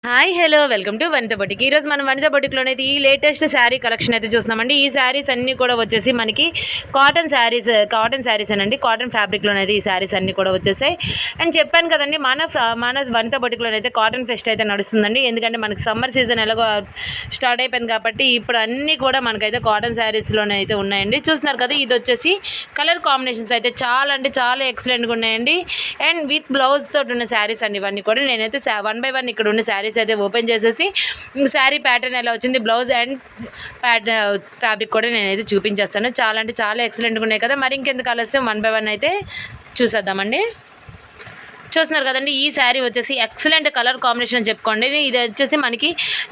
Hi hello welcome to Vanitha boutique. ఈరోజు మనం వనిత బొటిక్లోనే ఈ లేటెస్ట్ శారీ కలెక్షన్ అయితే చూస్తున్నామండి. ఈ శారీస్ అన్నీ కూడా వచ్చేసి మనకి కాటన్ శారీస్ అనండి. కాటన్ ఫ్యాబ్రిక్లోనైతే ఈ శారీస్ అన్నీ కూడా వచ్చేసాయి. అండ్ చెప్పాను కదండి, మన వనిత బొటిక్లోనైతే కాటన్ ఫెస్ట్ అయితే నడుస్తుందండి. ఎందుకంటే మనకి సమ్మర్ సీజన్ ఎలాగో స్టార్ట్ అయిపోయింది కాబట్టి ఇప్పుడు అన్నీ కూడా మనకైతే కాటన్ శారీస్లోనే అయితే ఉన్నాయండి. చూస్తున్నారు కదా, ఇది వచ్చేసి కలర్ కాంబినేషన్స్ అయితే చాలా అంటే చాలా ఎక్సలెంట్గా ఉన్నాయండి. అండ్ విత్ బ్లౌజ్ తోటి ఉన్న శారీస్ అండి ఇవన్నీ కూడా. నేనైతే 1 by 1 ఇక్కడ ఉన్న శారీస్ అయితే ఓపెన్ చేసేసి శారీ ప్యాటర్న్ ఎలా వచ్చింది, బ్లౌజ్ అండ్ ఫ్యాబ్రిక్ కూడా నేనైతే చూపించేస్తాను. చాలా అంటే చాలా ఎక్సలెంట్గా ఉన్నాయి కదా. మరి ఇంకెందుకు ఆలస్యం, 1 by 1 అయితే చూసేద్దామండి. చూస్తున్నారు కదండి, ఈ శారీ వచ్చేసి ఎక్సలెంట్ కలర్ కాంబినేషన్ చెప్పుకోండి. ఇది వచ్చేసి మనకి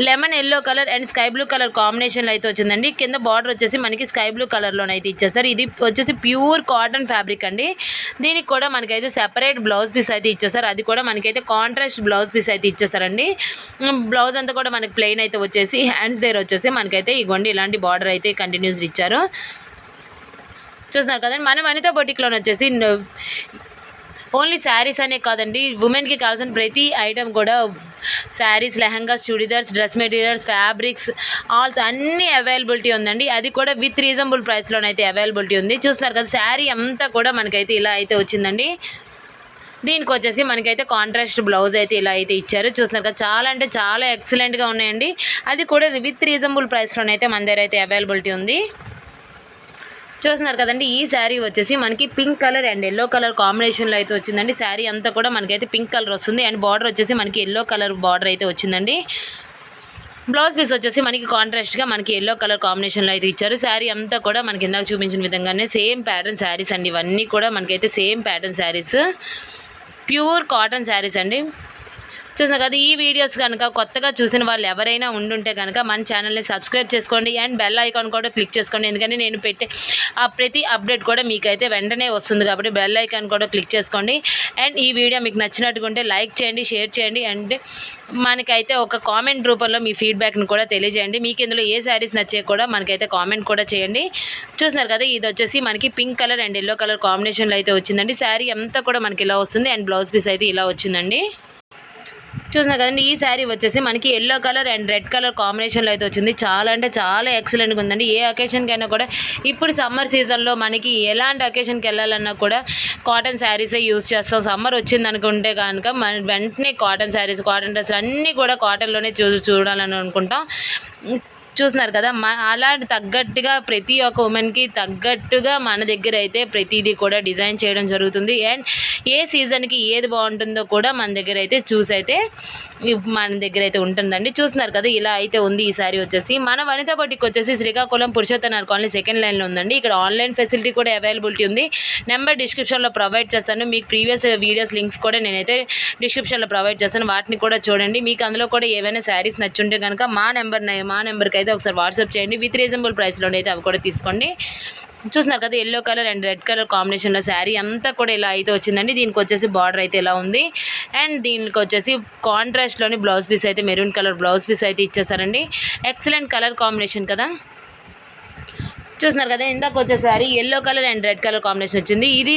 lemon yellow colour and sky blue colour కాంబినేషన్లో అయితే వచ్చిందండి. కింద బార్డర్ వచ్చేసి మనకి స్కై బ్లూ కలర్లోనైతే ఇచ్చేస్తారు. ఇది వచ్చేసి ప్యూర్ కాటన్ ఫ్యాబ్రిక్ అండి. దీనికి కూడా మనకైతే సెపరేట్ బ్లౌజ్ పీస్ అయితే ఇచ్చేస్తారు. అది కూడా మనకైతే కాంట్రాస్ట్ బ్లౌజ్ పీస్ అయితే ఇచ్చేస్తారండి. బ్లౌజ్ అంతా కూడా మనకి ప్లెయిన్ అయితే వచ్చేసి హ్యాండ్స్ దగ్గర వచ్చేసి మనకైతే ఇగోండి ఇలాంటి బార్డర్ అయితే కంటిన్యూస్ ఇచ్చారు. చూస్తున్నారు కదండి, మన వనిత బొటిక్లోనే వచ్చేసి ఓన్లీ శారీస్ అనే కాదండి, ఉమెన్కి కావాల్సిన ప్రతి ఐటమ్ కూడా saris, lehengas, churidars, dress materials, fabrics ఆల్స్ అన్నీ అవైలబిలిటీ ఉందండి. అది కూడా విత్ రీజనబుల్ ప్రైస్లోనైతే అవైలబిలిటీ ఉంది. చూస్తున్నారు కదా, శారీ అంతా కూడా మనకైతే ఇలా అయితే వచ్చిందండి. దీనికి వచ్చేసి మనకైతే కాంట్రాస్ట్ బ్లౌజ్ అయితే ఇలా అయితే ఇచ్చారు. చూస్తున్నారు కదా, చాలా అంటే చాలా ఎక్సలెంట్గా ఉన్నాయండి. అది కూడా విత్ రీజనబుల్ ప్రైస్లోనైతే మన దగ్గర అయితే అవైలబిలిటీ ఉంది. చూస్తున్నారు కదండి, ఈ శారీ వచ్చేసి మనకి pink colour and yellow colour కాంబినేషన్లో అయితే వచ్చిందండి. శారీ అంతా కూడా మనకైతే పింక్ కలర్ వస్తుంది అండ్ బార్డర్ వచ్చేసి మనకి ఎల్లో కలర్ బార్డర్ అయితే వచ్చిందండి. బ్లౌజ్ పీస్ వచ్చేసి మనకి కాంట్రాస్ట్గా మనకి ఎల్లో కలర్ కాంబినేషన్లో అయితే ఇచ్చారు. శారీ అంతా కూడా మనకి ఇందాక చూపించిన విధంగానే సేమ్ ప్యాటర్న్ శారీస్ అండి. ఇవన్నీ కూడా మనకైతే same pattern saris, pure cotton saris అండి. చూసాను కదా, ఈ వీడియోస్ కనుక కొత్తగా చూసిన వాళ్ళు ఎవరైనా ఉండుంటే కనుక మన ఛానల్ని సబ్స్క్రైబ్ చేసుకోండి అండ్ బెల్ ఐకాన్ కూడా క్లిక్ చేసుకోండి. ఎందుకంటే నేను పెట్టే ప్రతి అప్డేట్ కూడా మీకైతే వెంటనే వస్తుంది కాబట్టి బెల్ ఐకాన్ కూడా క్లిక్ చేసుకోండి. అండ్ ఈ వీడియో మీకు నచ్చినట్టుగా ఉంటే లైక్ చేయండి, షేర్ చేయండి అండ్ మనకైతే ఒక కామెంట్ రూపంలో మీ ఫీడ్బ్యాక్ని కూడా తెలియజేయండి. మీకు ఇందులో ఏ శారీస్ నచ్చే కూడా మనకైతే కామెంట్ కూడా చేయండి. చూస్తున్నారు కదా, ఇది వచ్చేసి మనకి pink colour and yellow colour కాంబినేషన్లో అయితే వచ్చిందండి. శారీ అంతా కూడా మనకి ఇలా వస్తుంది అండ్ బ్లౌజ్ పీస్ అయితే ఇలా వచ్చిందండి. చూస్తున్నారు కదండి, ఈ శారీ వచ్చేసి మనకి yellow colour and red colour కాంబినేషన్లో అయితే వచ్చింది. చాలా అంటే చాలా ఎక్సలెంట్గా ఉందండి. ఏ అకేషన్కి అయినా కూడా ఇప్పుడు సమ్మర్ సీజన్లో మనకి ఎలాంటి అకేషన్కి వెళ్ళాలన్నా కూడా కాటన్ శారీసే యూజ్ చేస్తాం. సమ్మర్ వచ్చింది అనుకుంటే కనుక మన వెంటనే కాటన్ శారీస్, కాటన్ డ్రెస్సులు అన్నీ కూడా కాటన్లోనే చూడాలని అనుకుంటాం. చూస్తున్నారు కదా, అలాంటి తగ్గట్టుగా ప్రతి ఒక్క ఉమెన్కి తగ్గట్టుగా మన దగ్గర అయితే ప్రతిదీ కూడా డిజైన్ చేయడం జరుగుతుంది. అండ్ ఏ సీజన్కి ఏది బాగుంటుందో కూడా మన దగ్గర అయితే మన దగ్గర అయితే ఉంటుందండి. చూస్తున్నారు కదా, ఇలా అయితే ఉంది ఈ శారీ వచ్చేసి. మన వనిత బొటిక్ వచ్చేసి శ్రీకాకుళం పురుషోత్తమ కాలనీ సెకండ్ లైన్లో ఉందండి. ఇక్కడ ఆన్లైన్ ఫెసిలిటీ కూడా అవైలబిలిటీ ఉంది. నెంబర్ డిస్క్రిప్షన్లో ప్రొవైడ్ చేస్తాను. మీకు ప్రీవియస్ వీడియోస్ లింక్స్ కూడా నేనైతే డిస్క్రిప్షన్లో ప్రొవైడ్ చేస్తాను. వాటిని కూడా చూడండి. మీకు అందులో కూడా ఏవైనా శారీస్ నచ్చుంటే కనుక మా నెంబర్కి అయితే ఒకసారి వాట్సాప్ చేయండి. విత్ రీజనబుల్ ప్రైస్లోనే అయితే అవి కూడా తీసుకోండి. చూస్తున్నారు కదా, yellow colour and red colour కాంబినేషన్లో శారీ అంతా కూడా ఇలా అయితే వచ్చిందండి. దీనికి వచ్చేసి బార్డర్ అయితే ఇలా ఉంది అండ్ దీనికి వచ్చేసి కాంట్రాస్ట్లోని బ్లౌజ్ పీస్ అయితే మెరూన్ కలర్ బ్లౌజ్ పీస్ అయితే ఇచ్చేసారండి. ఎక్సలెంట్ కలర్ కాంబినేషన్ కదా. చూస్తున్నారు కదా, ఇందాక వచ్చేసారి yellow colour and red colour combination వచ్చింది. ఇది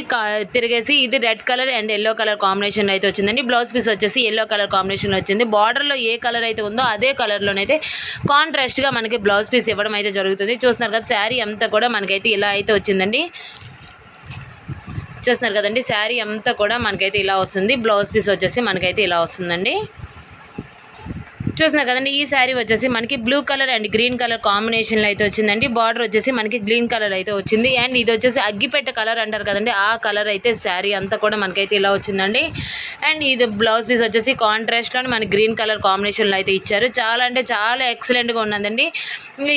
తిరిగేసి ఇది red colour and yellow colour కాంబినేషన్లో అయితే వచ్చిందండి. బ్లౌజ్ పీస్ వచ్చేసి ఎల్లో కలర్ కాంబినేషన్లో వచ్చింది. బార్డర్లో ఏ కలర్ అయితే ఉందో అదే కలర్లోనైతే కాంట్రాస్ట్గా మనకి బ్లౌజ్ పీస్ ఇవ్వడం అయితే జరుగుతుంది. చూస్తున్నారు కదా, శారీ అంతా కూడా మనకైతే ఇలా అయితే వచ్చిందండి. చూస్తున్నారు కదండి, శారీ అంతా కూడా మనకైతే ఇలా వస్తుంది. బ్లౌజ్ పీస్ వచ్చేసి మనకైతే ఇలా వస్తుందండి. చూస్తున్నారు కదండి, ఈ శారీ వచ్చేసి మనకి blue colour and green colour కాంబినేషన్లో అయితే వచ్చిందండి. బార్డర్ వచ్చేసి మనకి గ్రీన్ కలర్ అయితే వచ్చింది అండ్ ఇది వచ్చేసి అగ్గిపెట్ట కలర్ అంటారు కదండి, ఆ కలర్ అయితే శారీ అంతా కూడా మనకైతే ఇలా వచ్చిందండి. అండ్ ఇది బ్లౌజ్ పీస్ వచ్చేసి కాంట్రాస్ట్లో మనకి గ్రీన్ కలర్ కాంబినేషన్లో అయితే ఇచ్చారు. చాలా అంటే చాలా ఎక్సలెంట్గా ఉన్నదండి.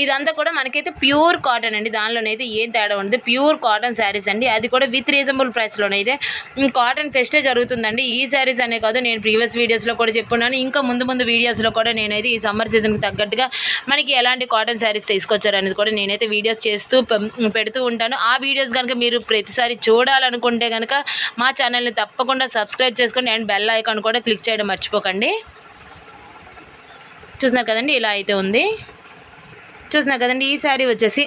ఇదంతా కూడా మనకైతే ప్యూర్ కాటన్ అండి. దానిలోనైతే ఏం తేడా ఉండదు, ప్యూర్ కాటన్ శారీస్ అండి. అది కూడా విత్ రీజనబుల్ ప్రైస్లోనైతే కాటన్ ఫెస్టే జరుగుతుందండి. ఈ శారీస్ అనే కాదు, నేను ప్రీవియస్ వీడియోస్లో కూడా చెప్పున్నాను. ఇంకా ముందు వీడియోస్లో కూడా నేనైతే ఈ సమ్మర్ సీజన్కి తగ్గట్టుగా మనకి ఎలాంటి కాటన్ శారీస్ తీసుకొచ్చారు అనేది కూడా నేనైతే వీడియోస్ చేస్తూ పెడుతూ ఉంటాను. ఆ వీడియోస్ కనుక మీరు ప్రతిసారి చూడాలనుకుంటే కనుక మా ఛానల్ని తప్పకుండా సబ్స్క్రైబ్ చేసుకోండి అండ్ బెల్ ఐకాన్ కూడా క్లిక్ చేయడం మర్చిపోకండి. చూస్తున్నారు కదండి, ఇలా అయితే ఉంది. చూస్తున్నారు కదండి, ఈ శారీ వచ్చేసి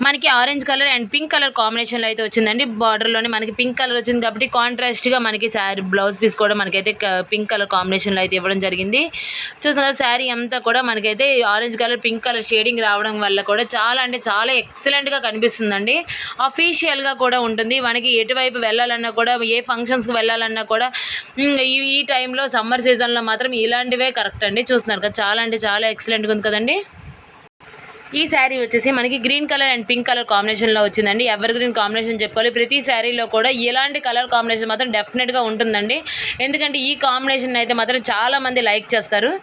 మనకి orange colour and pink colour కాంబినేషన్లో అయితే వచ్చిందండి. బార్డర్లోనే మనకి పింక్ కలర్ వచ్చింది కాబట్టి కాంట్రాస్ట్గా మనకి శారీ బ్లౌజ్ పీస్ కూడా మనకైతే పింక్ కలర్ కాంబినేషన్లో అయితే ఇవ్వడం జరిగింది. చూసాం కదా శారీ అంతా కూడా మనకైతే orange colour pink colour shading రావడం వల్ల కూడా చాలా అంటే చాలా ఎక్సలెంట్గా కనిపిస్తుందండి. అఫీషియల్గా కూడా ఉంటుంది. మనకి ఎటువైపు వెళ్ళాలన్నా కూడా ఏ ఫంక్షన్స్కి వెళ్ళాలన్నా కూడా ఈ టైంలో సమ్మర్ సీజన్లో మాత్రం ఇలాంటివే కరెక్ట్ అండి. చూస్తున్నారు కదా చాలా అంటే చాలా ఎక్సలెంట్గా ఉంది కదండి. ఈ శారీ వచ్చేసి మనకి green colour and pink colour కాంబినేషన్లో వచ్చిందండి. ఎవర్ గ్రీన్ కాంబినేషన్ చెప్పుకోవాలి. ప్రతి శారీలో కూడా ఇలాంటి కలర్ కాంబినేషన్ మాత్రం డెఫినెట్గా ఉంటుందండి. ఎందుకంటే ఈ కాంబినేషన్ అయితే మాత్రం చాలామంది లైక్ చేస్తారు.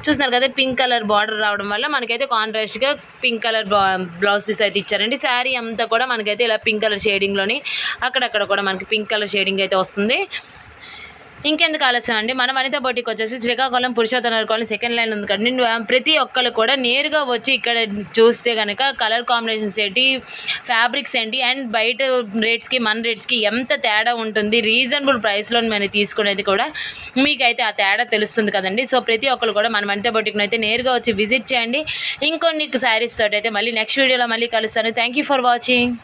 చూస్తున్నారు కదా పింక్ కలర్ బార్డర్ రావడం వల్ల మనకైతే కాంట్రాస్ట్గా పింక్ కలర్ బ్లౌజ్ పీస్ అయితే ఇచ్చారండి. శారీ అంతా కూడా మనకైతే ఇలా పింక్ కలర్ షేడింగ్లోని అక్కడక్కడ కూడా మనకి పింక్ కలర్ షేడింగ్ అయితే వస్తుంది. ఇంకెందుకు ఆలస్యం అండి, మన వనిత బొటిక్ వచ్చేసి Srikakulam Purushottama colony second line ఉంది కదండి. ప్రతి ఒక్కరు కూడా నేరుగా వచ్చి ఇక్కడ చూస్తే కనుక కలర్ కాంబినేషన్స్ ఏంటి, ఫ్యాబ్రిక్స్ ఏంటి అండ్ బయట రేట్స్కి మన రేట్స్కి ఎంత తేడా ఉంటుంది, రీజనబుల్ ప్రైస్లో మనం తీసుకునేది కూడా మీకైతే ఆ తేడా తెలుస్తుంది కదండి. సో ప్రతి ఒక్కరు కూడా మన వనిత బొటిక్ని అయితే నేరుగా వచ్చి విజిట్ చేయండి. ఇంకొన్ని శారీస్ తోటి అయితే మళ్ళీ నెక్స్ట్ వీడియోలో మళ్ళీ కలుస్తాను. Thank you for watching.